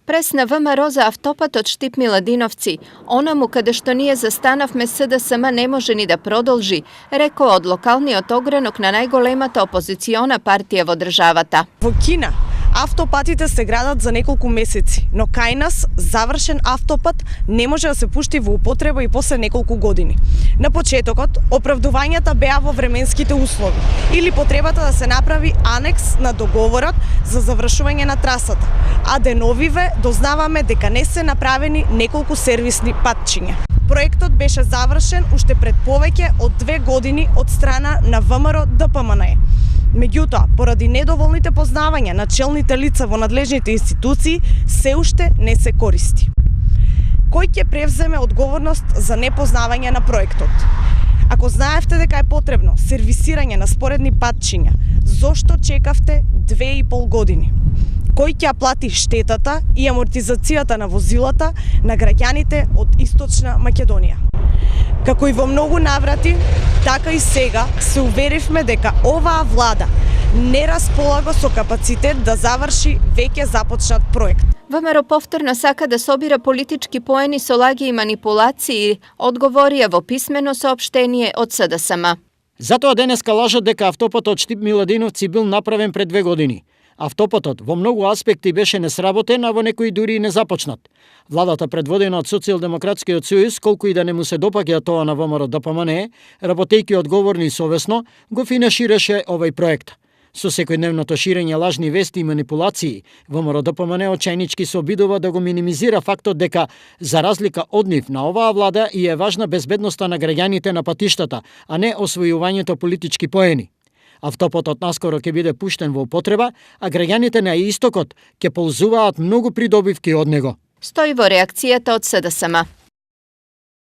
Пресна ВМРО за автопатот Штип-Миладиновци, онаму каде што ние застанавме СДСМ не може ни да продолжи, рекоа од локалниот огранок на најголемата опозициона партија во државата. Во Кина автопатите се градат за неколку месеци, но кај нас завршен автопат не може да се пушти во употреба и после неколку години. На почетокот, оправдувањата беа во временските услови или потребата да се направи анекс на договорот за завршување на трасата, а деновиве дознаваме дека не се направени неколку сервисни патчиња. Проектот беше завршен уште пред повеќе од 2 години од страна на ВМРО ДПМНЕ. Меѓутоа, поради недоволните познавања на челните лица во надлежните институции, се уште не се користи. Кој ќе превземе одговорност за непознавање на проектот? Ако знаевте дека е потребно сервисирање на споредни патчиња, зошто чекавте 2,5 години? Кој ќе плати штетата и амортизацијата на возилата на граѓаните од Источна Македонија? Како и во многу наврати, така и сега се уверивме дека оваа влада не располага со капацитет да заврши веќе започнат проект. ВМРО повторно сака да собира политички поени со лаги и манипулации, одговорија во писмено соопштение од СДСМ. Затоа денеска лажат дека автопатот Штип-Миладиновци бил направен пред 2 години. Автопатот во многу аспекти беше несработен, а во некои дури и не започнат. Владата предводена од Социјалдемократскиот сојуз, колку и да не му се допаѓа тоа на ВМРО ДПМНЕ, работејќи одговорно и совесно, го финансираше овој проект. Со секојдневното ширење лажни вести и манипулации, ВМРО ДПМНЕ очајнички се обидува да го минимизира фактот дека, за разлика од нив, на оваа влада и е важна безбедноста на граѓаните на патиштата, а не освојувањето политички поени. Автопатот наскоро ќе биде пуштен во употреба, а граѓаните на истокот ќе ползуваат многу придобивки од него. Стои во реакцијата од СДСМ.